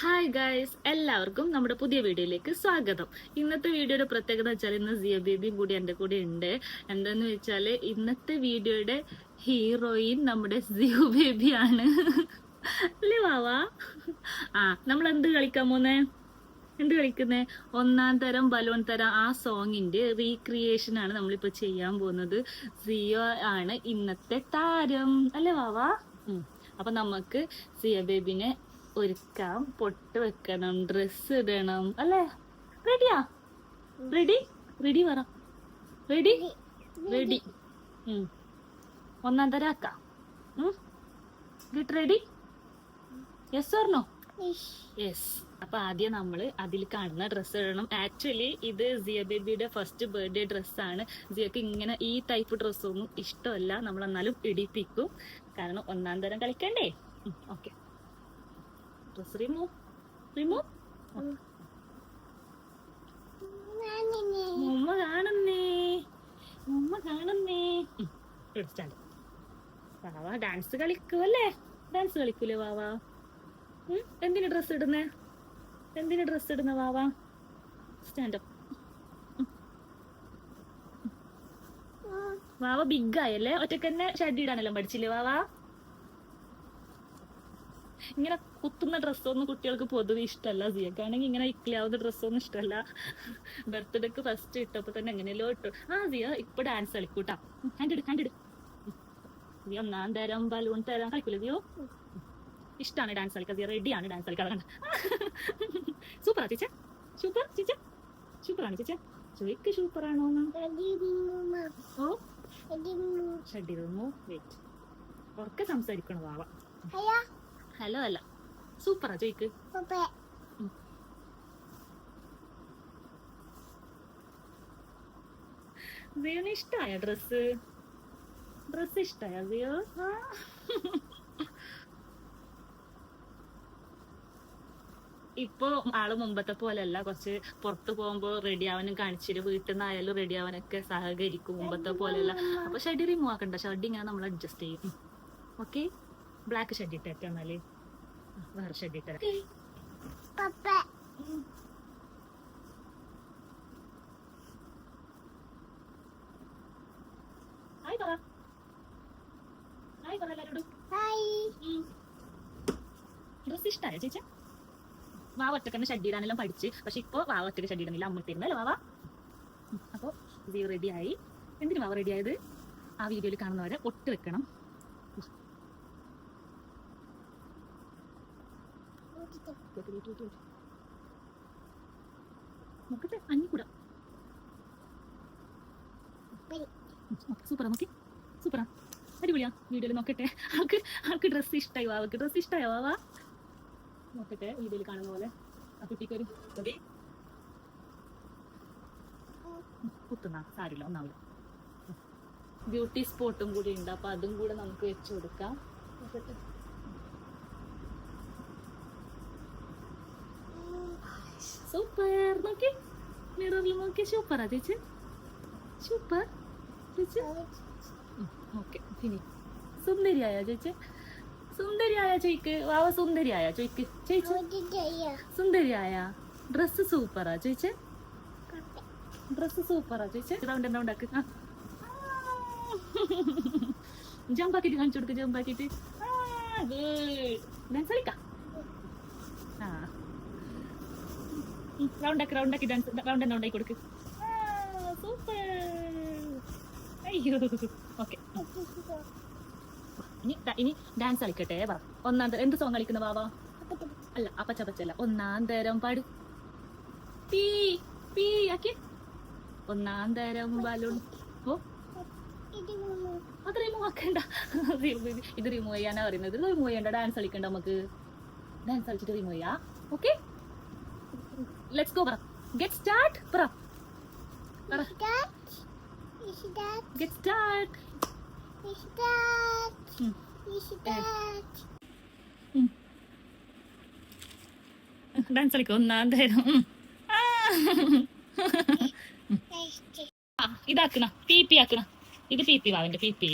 Hi guys, എല്ലാവർക്കും നമ്മുടെ പുതിയ വീഡിയോയിലേക്ക് സ്വാഗതം. ഇന്നത്തെ വീഡിയോയുടെ പ്രത്യേകത വെച്ചാൽ ഇന്ന് സിയ ബേബിയും കൂടി എൻ്റെ കൂടെ ഉണ്ട്. എന്താന്ന് വെച്ചാൽ ഇന്നത്തെ വീഡിയോയുടെ ഹീറോയിൻ നമ്മുടെ സിയു ബേബിയാണ്. അല്ലേ വാവാ? നമ്മൾ എന്ത് കളിക്കാൻ പോന്നേ? എന്ത് കളിക്കുന്നേ? ഒന്നാം തരം ബലൂൺ തരം ആ സോങ്ങിന്റെ റീക്രിയേഷൻ ആണ് നമ്മളിപ്പോ ചെയ്യാൻ പോകുന്നത്. സിയോ ആണ് ഇന്നത്തെ താരം, അല്ലേ വാവാ? അപ്പൊ നമുക്ക് സിയ ബേബിനെ ഒരുക്കാം, പൊട്ട് വെക്കണം, ഡ്രസ് ഇടണം, അല്ലേ? റെഡിയാ? റെഡി റെഡി പറ. Ready ready. ഒന്നാം തരം ആക്കാം. Get ready. Yes or no? Yes. അപ്പൊ ആദ്യം നമ്മള് അതിൽ കാണുന്ന ഡ്രസ്സ് ഇടണം. ആക്ച്വലി ഇത് സിയ ബേബിയുടെ ഫസ്റ്റ് ബർത്ത്ഡേ ഡ്രസ്സാണ്. സിയക്ക് ഇങ്ങനെ ഈ ടൈപ്പ് ഡ്രസ്സൊന്നും ഇഷ്ടമല്ല. നമ്മൾ എന്നാലും ഇടിപ്പിക്കും, കാരണം ഒന്നാം തരം കളിക്കണ്ടേ. Okay, dress remove. മുമ്മ കാണുന്നേ. സ്റ്റാൻഡ്. വാവ ഡാൻസ് കളിക്കുമല്ലേ? ഡാൻസ് കളിക്കൂലേ വാവ? എന്തിനു ഡ്രസ് ഇടുന്ന വാവ? സ്റ്റാൻഡപ്പ്. വാവ ബിഗ് ആയല്ലേ? ഒറ്റക്ക് തന്നെ ഷഡ് ഇടാനെല്ലാം പഠിച്ചില്ലേ വാവ? ഇങ്ങനെ കുത്തുന്ന ഡ്രസ്സൊന്നും കുട്ടികൾക്ക് പൊതുവെ ഇഷ്ടമല്ല. സിയക്കാണെങ്കിൽ ഇങ്ങനെ ഇക്ലിയാവുന്ന ഡ്രസ്സൊന്നും ഇഷ്ടമല്ല. ബർത്ത്ഡേക്ക് ഫസ്റ്റ് ഇട്ടപ്പോ തന്നെ എങ്ങനെയല്ലോ ഇട്ടു. സിയ ഇപ്പൊ ഡാൻസ് കളിക്കൂട്ടാ. ഹാൻഡിട്. സിയ ഒന്നാം തരം ബലൂൺ തരം കളിക്കൂല സിയോ? ഇഷ്ടമാണ് ഡാൻസ് കളിക്കാൻ. സിയ റെഡിയാണ് ഡാൻസ് കളിക്കാൻ. സൂപ്പറാ ചേച്ചി? സൂപ്പറാണ് ചേച്ചി? ചോയ്ക്ക് സൂപ്പറാണോ? ഓ ഷഡി റൂമോ? വെയിറ്റ്, ഉറക്കെ സംസാരിക്കണോ വാവ? ഹലോ അല്ല, സൂപ്പറാ ചോയ്ക്ക്. സിയോന് ഇഷ്ടായ ഡ്രസ് ഇഷ്ടായ സിയോ? ഇപ്പൊ ആള് മുമ്പത്തെ പോലെയല്ല. കുറച്ച് പുറത്ത് പോകുമ്പോ റെഡി ആവാനും കാണിച്ചിട്ട് വീട്ടിൽ നിന്നായാലും റെഡി ആവാനൊക്കെ സഹകരിക്കും. മുമ്പത്തെ പോലെയല്ല. അപ്പൊ ഷഡി റിമൂവ് ആക്കണ്ട. ഷഡി ഇങ്ങനെ നമ്മൾ അഡ്ജസ്റ്റ് ചെയ്യും. ഓക്കെ, ബ്ലാക്ക് ഷഡ് ഇട്ടേക്കാം. എന്നാല് വേറെ ഷഡ് ഇട്ട. ഡ്രസ് ഇഷ്ടായോ ചേച്ചി? വാവ ഒറ്റക്കന്നെ ഷഡ് ഇടാനെല്ലാം പഠിച്ച്. പക്ഷെ ഇപ്പൊ വാവ ഒറ്റക്ക് ഷഡ് ഇടുന്നില്ല, അമ്മ ഇട്ടിരുന്നല്ലേ വാവ? അപ്പൊ ഇത് റെഡി ആയി. എന്തിനു വാവ റെഡി ആയത്? ആ വീഡിയോയിൽ കാണുന്നവരെ ഒട്ട് വെക്കണം. നോക്കട്ടെ, അഞ്ഞിക്കൂടാ. സൂപ്പറാ, നോക്കി സൂപ്പറാ, അടിപൊളിയാ. വീഡിയോയിൽ നോക്കട്ടെ. ആൾക്ക് ഡ്രസ്സ് ഇഷ്ടായി. വാവക്ക് ഡ്രസ്സ് ഇഷ്ടായോ വാവ? നോക്കട്ടെ, വീഡിയോയിൽ കാണുന്ന പോലെ. ആ കുട്ടിക്കൊരു കുത്തുന്ന സാരില്ല, ഒന്നാവില്ല. ബ്യൂട്ടി സ്പോട്ടും കൂടി ഉണ്ട്, അപ്പൊ അതും കൂടെ നമുക്ക് വെച്ചു കൊടുക്കാം. നോക്കട്ടെ. സൂപ്പർ, നോക്കി മിററിൽ നോക്കി. സൂപ്പറാ ചേച്ചി? സൂപ്പർ ചേച്ചി. ഓക്കെ, ഇനി സുന്ദരിയായ ചേച്ചി? സുന്ദരിയായ ചോയ്ക്ക് വാവ. സുന്ദരിയായ ചോയ്ക്ക് ചേച്ചി? സുന്ദരിയായ. ഡ്രസ് സൂപ്പറാ ചേച്ചി? ഡ്രസ് സൂപ്പറാ ചേച്ചി? റൗണ്ടാക്ക്. ജമ്പാക്കിട്ട് കാണിച്ചു കൊടുക്ക്. ജമ്പാക്കിട്ട് ഡാൻസ് കളിക്കാം. റൗണ്ടാക്കി ഡാൻസ് റൗണ്ടാക്കി കൊടുക്ക്. സൂപ്പർ. അയ്യോ, ഓക്കെ. ഇനി ഡാൻസ് കളിക്കട്ടെ. പറ, ഒന്നാം തരം എന്ത് സോങ് കളിക്കുന്ന വാവ? അല്ല, അപ്പച്ചല്ല. ഒന്നാം തരം പാട്. പീ പീ ആക്കി. ഒന്നാം തരം ബലൂൺ. ഓ, അത് റിമൂവ് ആക്കണ്ട. ഇത് റിമൂവ് ചെയ്യാനാ പറയുന്നത്. ഇത് റിമൂവ് ചെയ്യണ്ട. ഡാൻസ് കളിക്കണ്ട. നമുക്ക് ഡാൻസ് കളിച്ചിട്ട് റിമൂവ് ചെയ്യാം. Okay, let's go. പറ, ഗെറ്റ് സ്റ്റാർട്ട്. പറ, ഗെറ്റ് സ്റ്റാർട്ട്. ഡാൻസ് കളിക്കും. ഒന്നാം തരം. ഇതാക്കണ, പി ആക്കണ. ഇത് പി വാവന്റെ പി.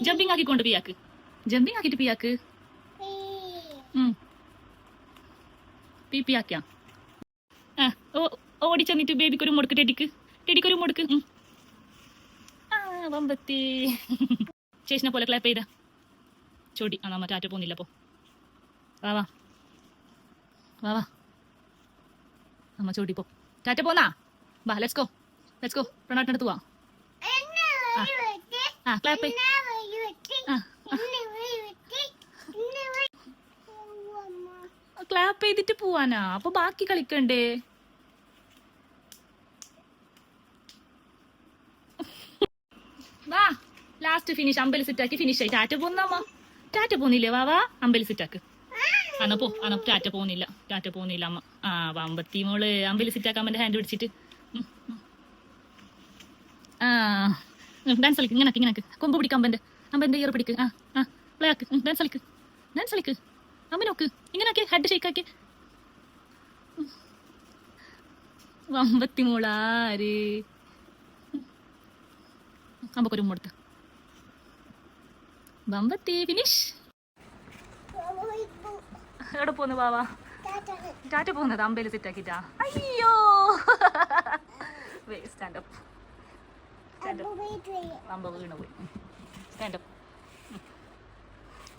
ജമ്പിങ് ആക്കിക്കൊണ്ട് പിയാക്ക്. ജമ്പിങ് ആക്കിട്ട് പിയാക്ക്. പി ആക്കിയാ ഓടി ചെന്നിട്ട് ബേബിക്കൊരു മുടുക്ക് ടെഡിക്കൊരു മുടുക്ക്. വമ്പത്തി ചേച്ചിനെ പോലെ ക്ലാപ്പ് ചെയ്ത ചോടി. നമ്മ ടാറ്റ പോകുന്നില്ല. പോ വാവാ വാവാ നമ്മ ചോടി പോ. ടാറ്റ പോന്നാ വാ. ലെറ്റ്സ് ഗോ പ്രണാട്ടിനടുത്ത് പോവാ. ക്ലാപ്പ് ക്ലാപ്പ് ചെയ്തിട്ട് പോവാനാ. അപ്പൊ ബാക്കി കളിക്കണ്ടേ? വാ ലാസ്റ്റ് ഫിനിഷ്. അമ്പലി സെറ്റാക്കി ഫിനിഷ് ആയി. ടാറ്റ പോന്നമ്മ. ടാറ്റ പോന്നില്ലേ? വാ അമ്പലി സെറ്റാക്ക്. അനപ്പോ ടാറ്റ പോകുന്നില്ല അമ്മ. വമ്പത്തി മോള് അമ്പലി സെറ്റാക്കാൻ അമ്മന്റെ ഹാൻഡ് പിടിച്ചിട്ട് ഡാൻസ് കളിക്ക്. ഇങ്ങനെ കൊമ്പ് പിടിക്കാം. അമ്പന്റെ ഇയർ പിടിക്ക്. പ്ലേ ആക്ക്. ഡാൻസ് കളിക്ക്. അമ്മ നോക്ക്. ഇങ്ങനെയൊക്കെ ഹെഡ് ഷേക്കാക്കി. വമ്പത്തി മോളാര് അമ്പക്കൊരു കൊടുത്ത്. വമ്പത്തി ഫിനിഷ്. എവിടെ പോന്നു വാവാ? ടാറ്റ പോകുന്നത് അമ്പയിൽ സെറ്റാക്കിട്ടാ. അയ്യോ സ്റ്റാൻഡപ്പ്. അമ്പ വീണു പോയി. സ്റ്റാൻഡപ്പ്.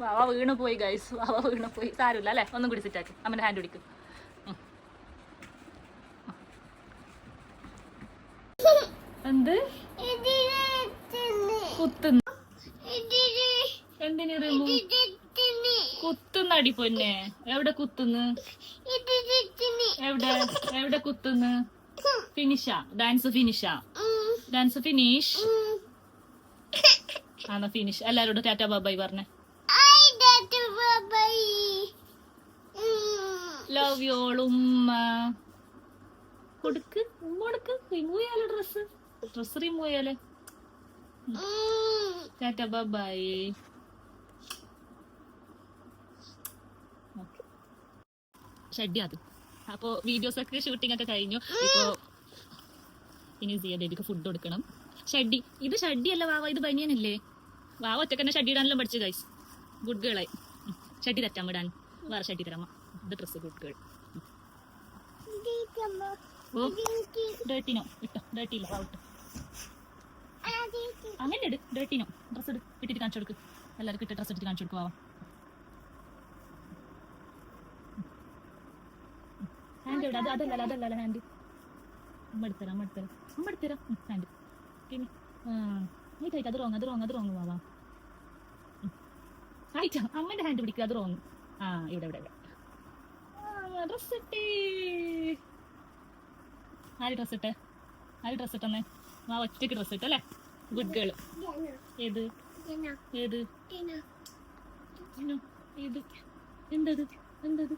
വാവ വീണു പോയി ഗൈസ്. സാരമില്ല അല്ലേ? ഒന്നും കൂടി സെറ്റാക്കി. അമ്മന്റെ ഹാൻഡ് പിടിക്കും. എന്ത് കുത്തുന്നു? എന്തിനു കുത്തുന്നടി പൊന്നെ? എവിടെ കുത്തുന്നു? എവിടെ കുത്തുന്നു? ഫിനിഷാ? Dance finish. ഫിനിഷ്. എല്ലാരോടും ടാറ്റ ബൈ പറഞ്ഞേ. ലവ് യു ഓൾ ഉമ്മ. കൊടുക്ക് റിമൂവ് ചെയ്യാലോ. ഡ്രസ് റിമൂവ് ചെയ്യാലേ. Tata bye. ഷഡ്ഡി അത്. അപ്പോൾ വീഡിയോസൊക്കെ ഷൂട്ടിംഗ് ഒക്കെ കഴിഞ്ഞു. ഇപ്പോൾ ഇനി സിയ ബേബിക്ക് ഫുഡ് കൊടുക്കണം. ഇത് ഷഡ്ഡി അല്ല വാവ, ഇത് ബനിയനല്ലേ. വാവ ഒറ്റക്ക് തന്നെ ഷഡ്ഡി ഇടാനെല്ലാം പഠിച്ചു ഗൈസ്. ഗുഡ് ഗേളായി. ഷഡ്ഡി തെറ്റാൻ ഇടാൻ വേറെ ഷഡ്ഡി തരാമ. ഇത് ഡ്രസ്സ് ഗുഡ് ഗേൾ. ഓ ഡേർട്ടിനോ ഇട്ടോ? ഡേർട്ടിയില്ല വാവട്ടോ. അങ്ങനെ ഇട്. ഡേർട്ടിനോ ഡ്രസ്സ് ഇട്ടിട്ട് കാണിച്ചു കൊടുക്ക്. എല്ലാവർക്കും ഇട്ട് ഡ്രസ്സ് ഇട്ടിട്ട് കാണിച്ചു കൊടുക്കും വാവ. ഹാൻഡ് ഇവിടെ. അതല്ല ഹാൻഡ്. അമ്മ എടുത്തരാം ഹാൻഡ്. പിന്നെ നീറ്റായിട്ട്. അത് റോങ് വാവാ. ആയിട്ടാ അമ്മന്റെ ഹാൻഡ് പിടിക്കുക. അത് റോങ്. ഇവിടെ ഡ്രസ് ഇട്ടേ. ആര് ഡ്രസ് ഇട്ടെന്നേ? വാ ഒറ്റയ്ക്ക് ഡ്രസ് ഇട്ടല്ലേ. Good girl. ഏത് എന്തത്?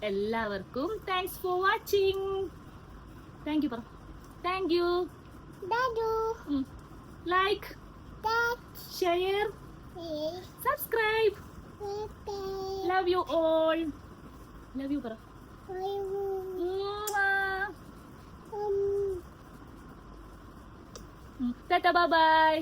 എല്ലാവർക്കും thanks for watching. Thank you. Like, share, subscribe. Love you all. Love you പറ. Tata by.